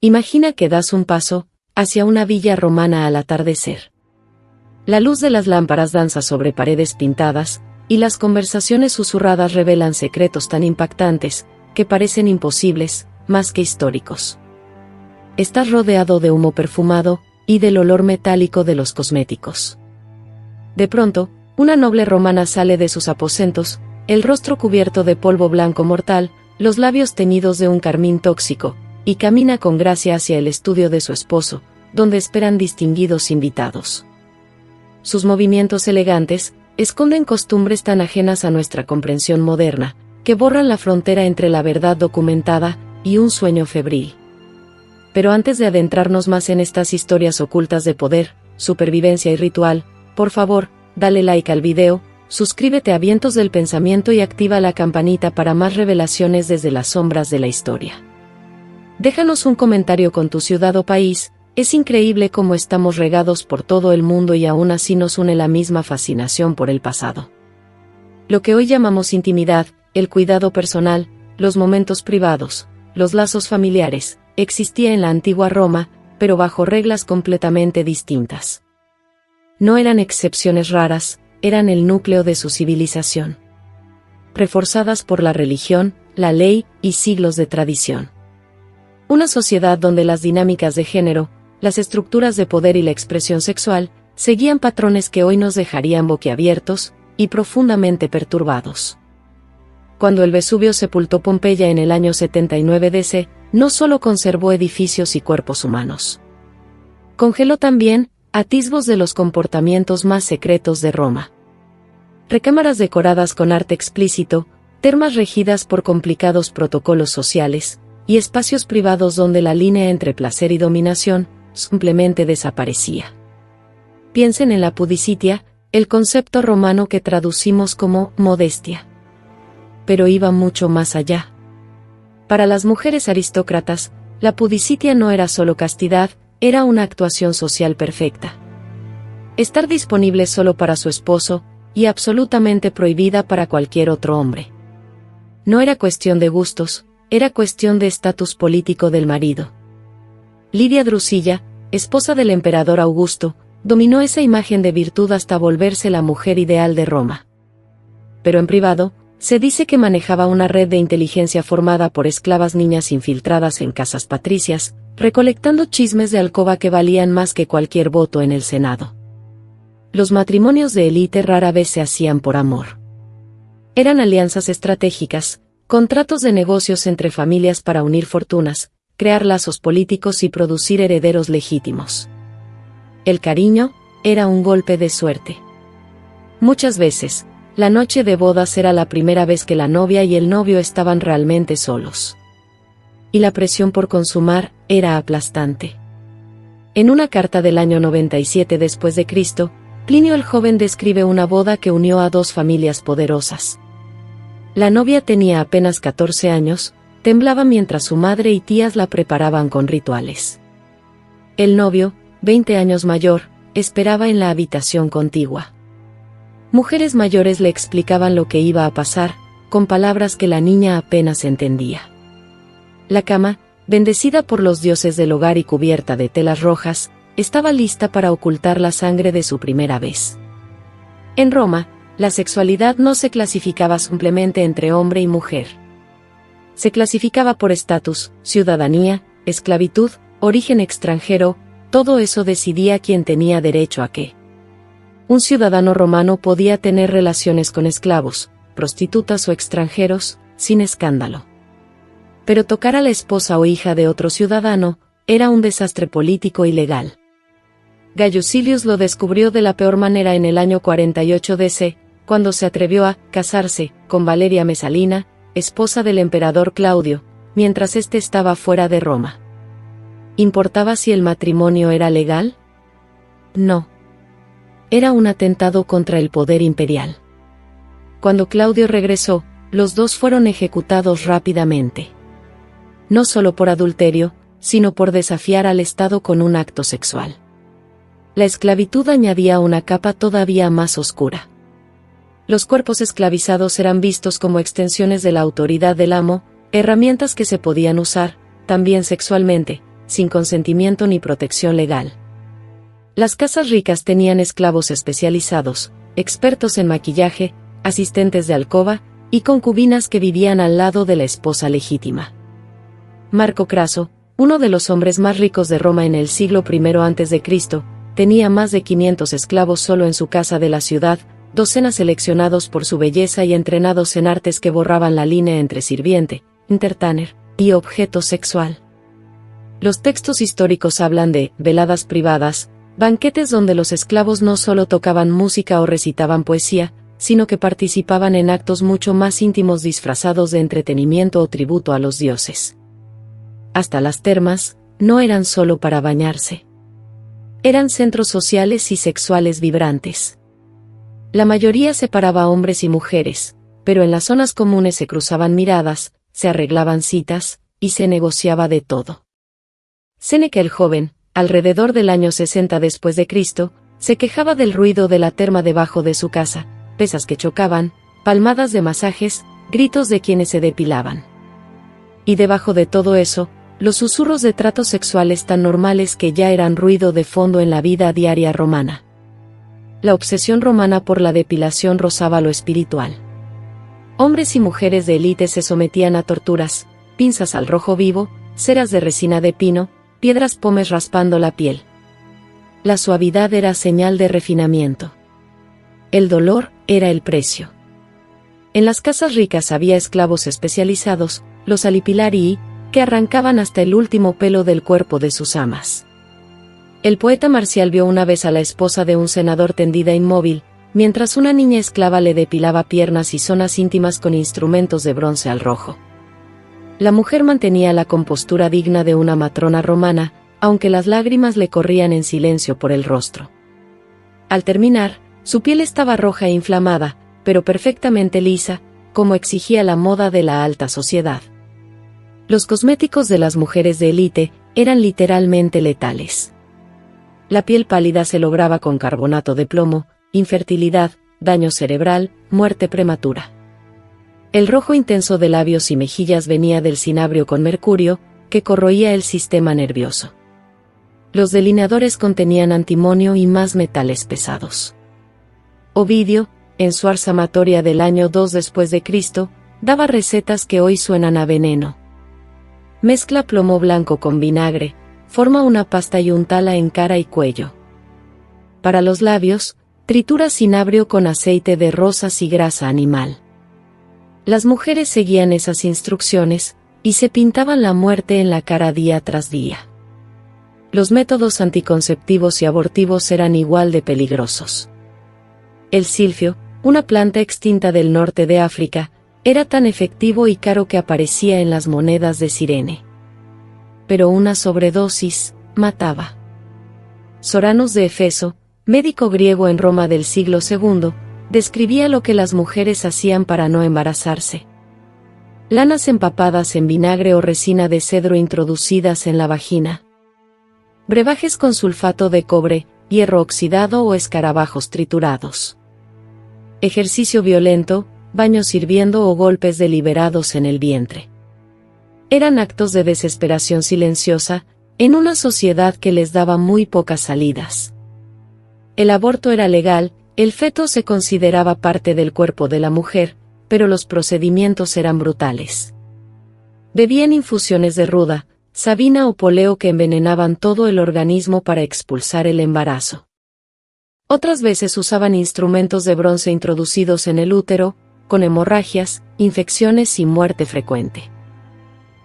Imagina que das un paso hacia una villa romana al atardecer. La luz de las lámparas danza sobre paredes pintadas, y las conversaciones susurradas revelan secretos tan impactantes que parecen imposibles, más que históricos. Estás rodeado de humo perfumado y del olor metálico de los cosméticos. De pronto, una noble romana sale de sus aposentos, el rostro cubierto de polvo blanco mortal, los labios teñidos de un carmín tóxico, y camina con gracia hacia el estudio de su esposo, donde esperan distinguidos invitados. Sus movimientos elegantes esconden costumbres tan ajenas a nuestra comprensión moderna, que borran la frontera entre la verdad documentada y un sueño febril. Pero antes de adentrarnos más en estas historias ocultas de poder, supervivencia y ritual, por favor, dale like al video, suscríbete a Vientos del Pensamiento y activa la campanita para más revelaciones desde las sombras de la historia. Déjanos un comentario con tu ciudad o país. Es increíble cómo estamos regados por todo el mundo y aún así nos une la misma fascinación por el pasado. Lo que hoy llamamos intimidad, el cuidado personal, los momentos privados, los lazos familiares, existía en la antigua Roma, pero bajo reglas completamente distintas. No eran excepciones raras, eran el núcleo de su civilización. Reforzadas por la religión, la ley y siglos de tradición. Una sociedad donde las dinámicas de género, las estructuras de poder y la expresión sexual, seguían patrones que hoy nos dejarían boquiabiertos y profundamente perturbados. Cuando el Vesubio sepultó Pompeya en el año 79 DC, no solo conservó edificios y cuerpos humanos. Congeló también atisbos de los comportamientos más secretos de Roma. Recámaras decoradas con arte explícito, termas regidas por complicados protocolos sociales, y espacios privados donde la línea entre placer y dominación simplemente desaparecía. Piensen en la pudicitia, el concepto romano que traducimos como modestia. Pero iba mucho más allá. Para las mujeres aristócratas, la pudicitia no era solo castidad, era una actuación social perfecta. Estar disponible solo para su esposo, y absolutamente prohibida para cualquier otro hombre. No era cuestión de gustos, era cuestión de estatus político del marido. Lidia Drusilla, esposa del emperador Augusto, dominó esa imagen de virtud hasta volverse la mujer ideal de Roma. Pero en privado, se dice que manejaba una red de inteligencia formada por esclavas niñas infiltradas en casas patricias, recolectando chismes de alcoba que valían más que cualquier voto en el Senado. Los matrimonios de élite rara vez se hacían por amor. Eran alianzas estratégicas, contratos de negocios entre familias para unir fortunas, crear lazos políticos y producir herederos legítimos. El cariño era un golpe de suerte. Muchas veces, la noche de bodas era la primera vez que la novia y el novio estaban realmente solos. Y la presión por consumar era aplastante. En una carta del año 97 después de Cristo, Plinio el joven describe una boda que unió a dos familias poderosas. La novia tenía apenas 14 años, temblaba mientras su madre y tías la preparaban con rituales. El novio, 20 años mayor, esperaba en la habitación contigua. Mujeres mayores le explicaban lo que iba a pasar, con palabras que la niña apenas entendía. La cama, bendecida por los dioses del hogar y cubierta de telas rojas, estaba lista para ocultar la sangre de su primera vez. En Roma, la sexualidad no se clasificaba simplemente entre hombre y mujer. Se clasificaba por estatus, ciudadanía, esclavitud, origen extranjero, todo eso decidía quién tenía derecho a qué. Un ciudadano romano podía tener relaciones con esclavos, prostitutas o extranjeros, sin escándalo. Pero tocar a la esposa o hija de otro ciudadano era un desastre político y legal. Gayo Silius lo descubrió de la peor manera en el año 48 DC, cuando se atrevió a casarse con Valeria Mesalina, esposa del emperador Claudio, mientras éste estaba fuera de Roma. ¿Importaba si el matrimonio era legal? No. Era un atentado contra el poder imperial. Cuando Claudio regresó, los dos fueron ejecutados rápidamente. No solo por adulterio, sino por desafiar al Estado con un acto sexual. La esclavitud añadía una capa todavía más oscura. Los cuerpos esclavizados eran vistos como extensiones de la autoridad del amo, herramientas que se podían usar, también sexualmente, sin consentimiento ni protección legal. Las casas ricas tenían esclavos especializados, expertos en maquillaje, asistentes de alcoba, y concubinas que vivían al lado de la esposa legítima. Marco Craso, uno de los hombres más ricos de Roma en el siglo I a.C., tenía más de 500 esclavos solo en su casa de la ciudad, docenas seleccionados por su belleza y entrenados en artes que borraban la línea entre sirviente, entertainer y objeto sexual. Los textos históricos hablan de veladas privadas, banquetes donde los esclavos no solo tocaban música o recitaban poesía, sino que participaban en actos mucho más íntimos disfrazados de entretenimiento o tributo a los dioses. Hasta las termas no eran solo para bañarse. Eran centros sociales y sexuales vibrantes. La mayoría separaba a hombres y mujeres, pero en las zonas comunes se cruzaban miradas, se arreglaban citas, y se negociaba de todo. Séneca el Joven, alrededor del año 60 después de Cristo, se quejaba del ruido de la terma debajo de su casa, pesas que chocaban, palmadas de masajes, gritos de quienes se depilaban. Y debajo de todo eso, los susurros de tratos sexuales tan normales que ya eran ruido de fondo en la vida diaria romana. La obsesión romana por la depilación rozaba lo espiritual. Hombres y mujeres de élite se sometían a torturas, pinzas al rojo vivo, ceras de resina de pino, piedras pómez raspando la piel. La suavidad era señal de refinamiento. El dolor era el precio. En las casas ricas había esclavos especializados, los alipilarii, que arrancaban hasta el último pelo del cuerpo de sus amas. El poeta Marcial vio una vez a la esposa de un senador tendida inmóvil, mientras una niña esclava le depilaba piernas y zonas íntimas con instrumentos de bronce al rojo. La mujer mantenía la compostura digna de una matrona romana, aunque las lágrimas le corrían en silencio por el rostro. Al terminar, su piel estaba roja e inflamada, pero perfectamente lisa, como exigía la moda de la alta sociedad. Los cosméticos de las mujeres de élite eran literalmente letales. La piel pálida se lograba con carbonato de plomo, infertilidad, daño cerebral, muerte prematura. El rojo intenso de labios y mejillas venía del cinabrio con mercurio, que corroía el sistema nervioso. Los delineadores contenían antimonio y más metales pesados. Ovidio, en su Ars Amatoria del año 2 después de Cristo, daba recetas que hoy suenan a veneno. Mezcla plomo blanco con vinagre, forma una pasta y untala en cara y cuello. Para los labios, tritura cinabrio con aceite de rosas y grasa animal. Las mujeres seguían esas instrucciones, y se pintaban la muerte en la cara día tras día. Los métodos anticonceptivos y abortivos eran igual de peligrosos. El silfio, una planta extinta del norte de África, era tan efectivo y caro que aparecía en las monedas de Cirene. Pero una sobredosis mataba. Soranos de Efeso, médico griego en Roma del siglo II, describía lo que las mujeres hacían para no embarazarse. Lanas empapadas en vinagre o resina de cedro introducidas en la vagina. Brebajes con sulfato de cobre, hierro oxidado o escarabajos triturados. Ejercicio violento, baños hirviendo o golpes deliberados en el vientre. Eran actos de desesperación silenciosa, en una sociedad que les daba muy pocas salidas. El aborto era legal, el feto se consideraba parte del cuerpo de la mujer, pero los procedimientos eran brutales. Bebían infusiones de ruda, sabina o poleo que envenenaban todo el organismo para expulsar el embarazo. Otras veces usaban instrumentos de bronce introducidos en el útero, con hemorragias, infecciones y muerte frecuente.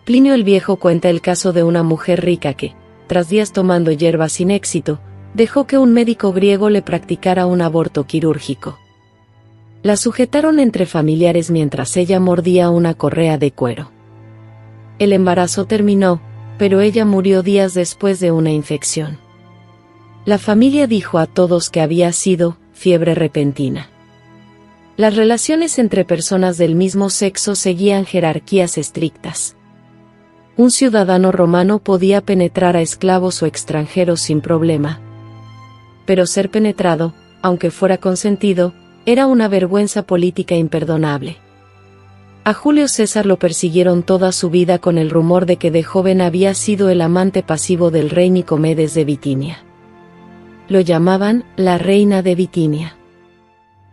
Plinio el Viejo cuenta el caso de una mujer rica que, tras días tomando hierba sin éxito, dejó que un médico griego le practicara un aborto quirúrgico. La sujetaron entre familiares mientras ella mordía una correa de cuero. El embarazo terminó, pero ella murió días después de una infección. La familia dijo a todos que había sido fiebre repentina. Las relaciones entre personas del mismo sexo seguían jerarquías estrictas. Un ciudadano romano podía penetrar a esclavos o extranjeros sin problema. Pero ser penetrado, aunque fuera consentido, era una vergüenza política imperdonable. A Julio César lo persiguieron toda su vida con el rumor de que de joven había sido el amante pasivo del rey Nicomedes de Bitinia. Lo llamaban la reina de Bitinia.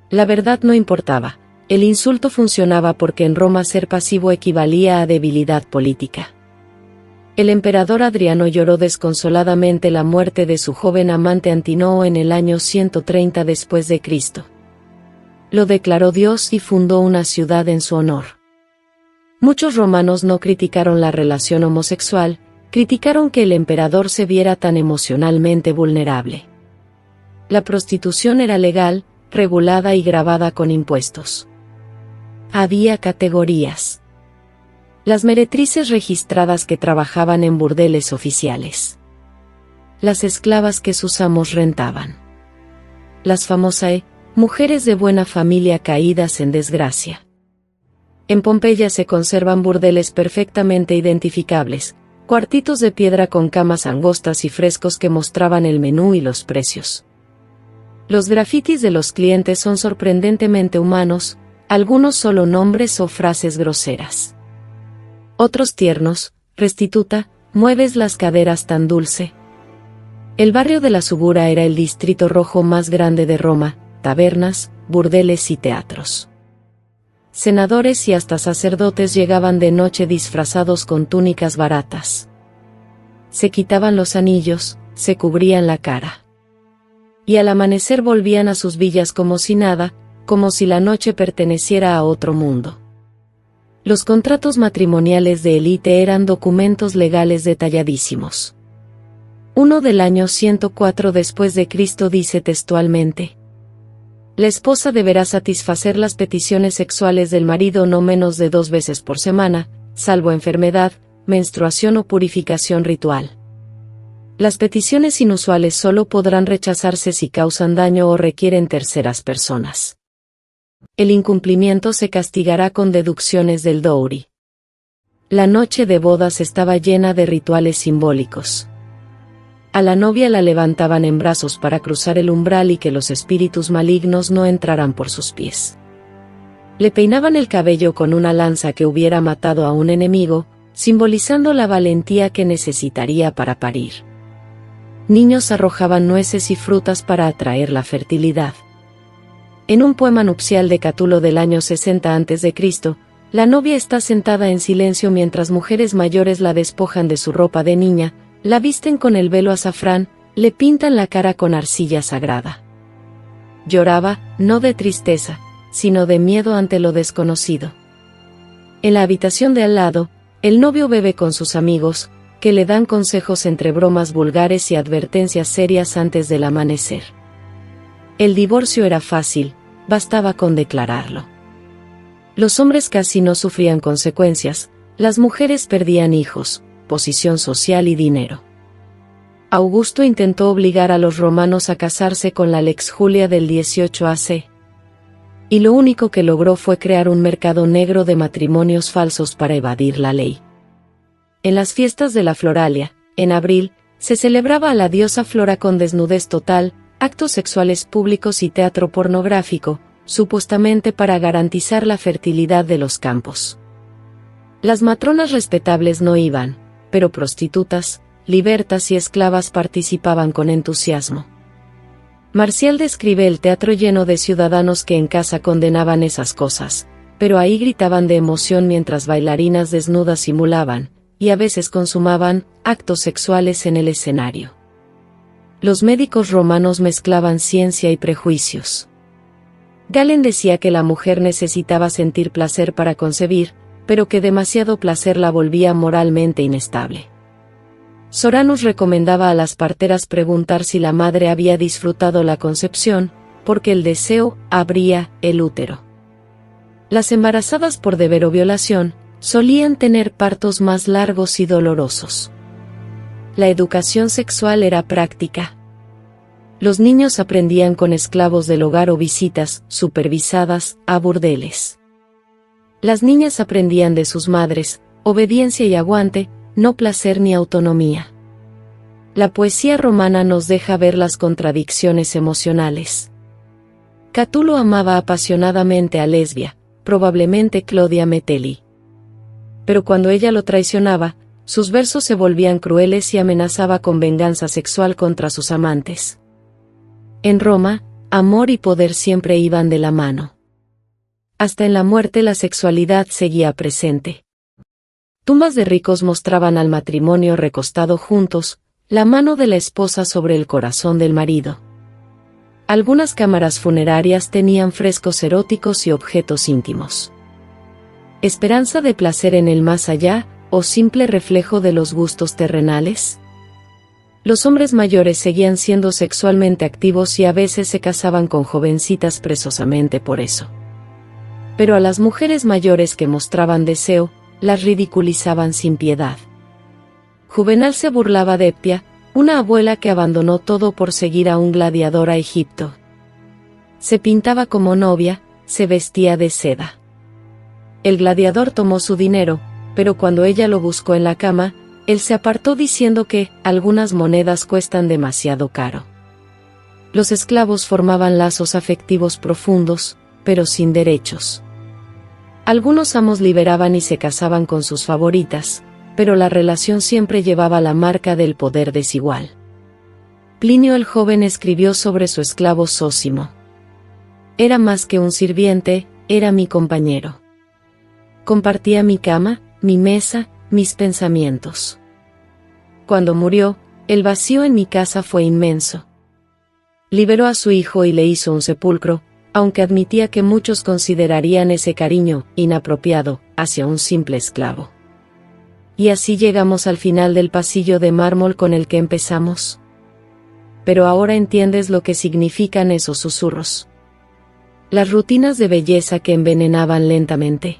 La verdad no importaba, el insulto funcionaba porque en Roma ser pasivo equivalía a debilidad política. El emperador Adriano lloró desconsoladamente la muerte de su joven amante Antinoo en el año 130 después de Cristo. Lo declaró Dios y fundó una ciudad en su honor. Muchos romanos no criticaron la relación homosexual, criticaron que el emperador se viera tan emocionalmente vulnerable. La prostitución era legal, regulada y gravada con impuestos. Había categorías. Las meretrices registradas que trabajaban en burdeles oficiales. Las esclavas que sus amos rentaban. Las famosae, mujeres de buena familia caídas en desgracia. En Pompeya se conservan burdeles perfectamente identificables, cuartitos de piedra con camas angostas y frescos que mostraban el menú y los precios. Los grafitis de los clientes son sorprendentemente humanos, algunos solo nombres o frases groseras. Otros tiernos, restituta, mueves las caderas tan dulce. El barrio de la Subura era el distrito rojo más grande de Roma, tabernas, burdeles y teatros. Senadores y hasta sacerdotes llegaban de noche disfrazados con túnicas baratas. Se quitaban los anillos, se cubrían la cara. Y al amanecer volvían a sus villas como si nada, como si la noche perteneciera a otro mundo. Los contratos matrimoniales de élite eran documentos legales detalladísimos. Uno del año 104 después de Cristo dice textualmente: la esposa deberá satisfacer las peticiones sexuales del marido no menos de 2 veces por semana, salvo enfermedad, menstruación o purificación ritual. Las peticiones inusuales solo podrán rechazarse si causan daño o requieren terceras personas. El incumplimiento se castigará con deducciones del dowry. La noche de bodas estaba llena de rituales simbólicos. A la novia la levantaban en brazos para cruzar el umbral y que los espíritus malignos no entraran por sus pies. Le peinaban el cabello con una lanza que hubiera matado a un enemigo, simbolizando la valentía que necesitaría para parir. Niños arrojaban nueces y frutas para atraer la fertilidad. En un poema nupcial de Catulo del año 60 a.C., la novia está sentada en silencio mientras mujeres mayores la despojan de su ropa de niña, la visten con el velo azafrán, le pintan la cara con arcilla sagrada. Lloraba, no de tristeza, sino de miedo ante lo desconocido. En la habitación de al lado, el novio bebe con sus amigos, que le dan consejos entre bromas vulgares y advertencias serias antes del amanecer. El divorcio era fácil, bastaba con declararlo. Los hombres casi no sufrían consecuencias, las mujeres perdían hijos, posición social y dinero. Augusto intentó obligar a los romanos a casarse con la Lex Julia del 18 AC. Y lo único que logró fue crear un mercado negro de matrimonios falsos para evadir la ley. En las fiestas de la Floralia, en abril, se celebraba a la diosa Flora con desnudez total, actos sexuales públicos y teatro pornográfico, supuestamente para garantizar la fertilidad de los campos. Las matronas respetables no iban, pero prostitutas, libertas y esclavas participaban con entusiasmo. Marcial describe el teatro lleno de ciudadanos que en casa condenaban esas cosas, pero ahí gritaban de emoción mientras bailarinas desnudas simulaban, y a veces consumaban, actos sexuales en el escenario. Los médicos romanos mezclaban ciencia y prejuicios. Galen decía que la mujer necesitaba sentir placer para concebir, pero que demasiado placer la volvía moralmente inestable. Soranus recomendaba a las parteras preguntar si la madre había disfrutado la concepción, porque el deseo abría el útero. Las embarazadas por deber o violación solían tener partos más largos y dolorosos. La educación sexual era práctica. Los niños aprendían con esclavos del hogar o visitas, supervisadas, a burdeles. Las niñas aprendían de sus madres, obediencia y aguante, no placer ni autonomía. La poesía romana nos deja ver las contradicciones emocionales. Catulo amaba apasionadamente a Lesbia, probablemente Claudia Metelli. Pero cuando ella lo traicionaba, sus versos se volvían crueles y amenazaba con venganza sexual contra sus amantes. En Roma, amor y poder siempre iban de la mano. Hasta en la muerte la sexualidad seguía presente. Tumbas de ricos mostraban al matrimonio recostado juntos, la mano de la esposa sobre el corazón del marido. Algunas cámaras funerarias tenían frescos eróticos y objetos íntimos. ¿Esperanza de placer en el más allá, o simple reflejo de los gustos terrenales? Los hombres mayores seguían siendo sexualmente activos y a veces se casaban con jovencitas presosamente por eso. Pero a las mujeres mayores que mostraban deseo, las ridiculizaban sin piedad. Juvenal se burlaba de Heptia, una abuela que abandonó todo por seguir a un gladiador a Egipto. Se pintaba como novia, se vestía de seda. El gladiador tomó su dinero, pero cuando ella lo buscó en la cama, él se apartó diciendo que algunas monedas cuestan demasiado caro. Los esclavos formaban lazos afectivos profundos, pero sin derechos. Algunos amos liberaban y se casaban con sus favoritas, pero la relación siempre llevaba la marca del poder desigual. Plinio el joven escribió sobre su esclavo Zósimo. Era más que un sirviente, era mi compañero. Compartía mi cama, mi mesa, mis pensamientos. Cuando murió, el vacío en mi casa fue inmenso. Liberó a su hijo y le hizo un sepulcro, aunque admitía que muchos considerarían ese cariño inapropiado hacia un simple esclavo. Y así llegamos al final del pasillo de mármol con el que empezamos. Pero ahora entiendes lo que significan esos susurros. Las rutinas de belleza que envenenaban lentamente.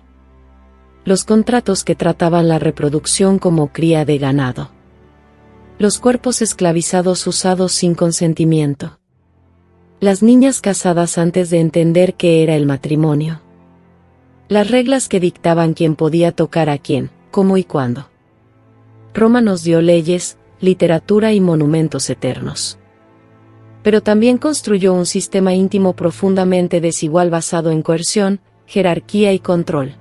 Los contratos que trataban la reproducción como cría de ganado. Los cuerpos esclavizados usados sin consentimiento. Las niñas casadas antes de entender qué era el matrimonio. Las reglas que dictaban quién podía tocar a quién, cómo y cuándo. Roma nos dio leyes, literatura y monumentos eternos. Pero también construyó un sistema íntimo profundamente desigual basado en coerción, jerarquía y control.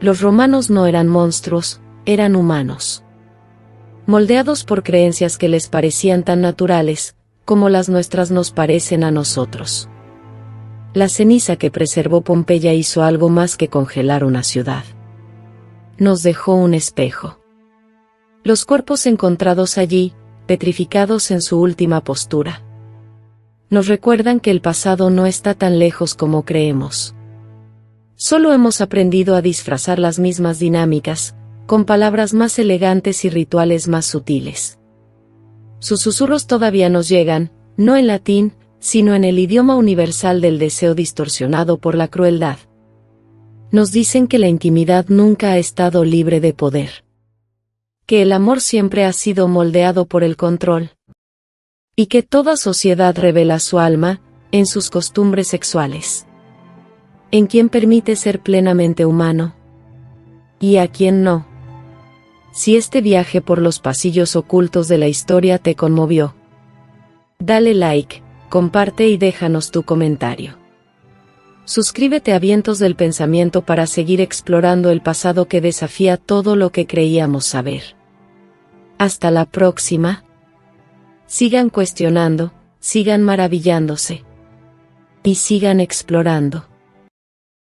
Los romanos no eran monstruos, eran humanos. Moldeados por creencias que les parecían tan naturales, como las nuestras nos parecen a nosotros. La ceniza que preservó Pompeya hizo algo más que congelar una ciudad. Nos dejó un espejo. Los cuerpos encontrados allí, petrificados en su última postura. Nos recuerdan que el pasado no está tan lejos como creemos. Solo hemos aprendido a disfrazar las mismas dinámicas, con palabras más elegantes y rituales más sutiles. Sus susurros todavía nos llegan, no en latín, sino en el idioma universal del deseo distorsionado por la crueldad. Nos dicen que la intimidad nunca ha estado libre de poder. Que el amor siempre ha sido moldeado por el control. Y que toda sociedad revela su alma, en sus costumbres sexuales. En quien permite ser plenamente humano. Y a quien no. Si este viaje por los pasillos ocultos de la historia te conmovió, dale like, comparte y déjanos tu comentario. Suscríbete a Vientos del Pensamiento para seguir explorando el pasado que desafía todo lo que creíamos saber. Hasta la próxima. Sigan cuestionando, sigan maravillándose. Y sigan explorando.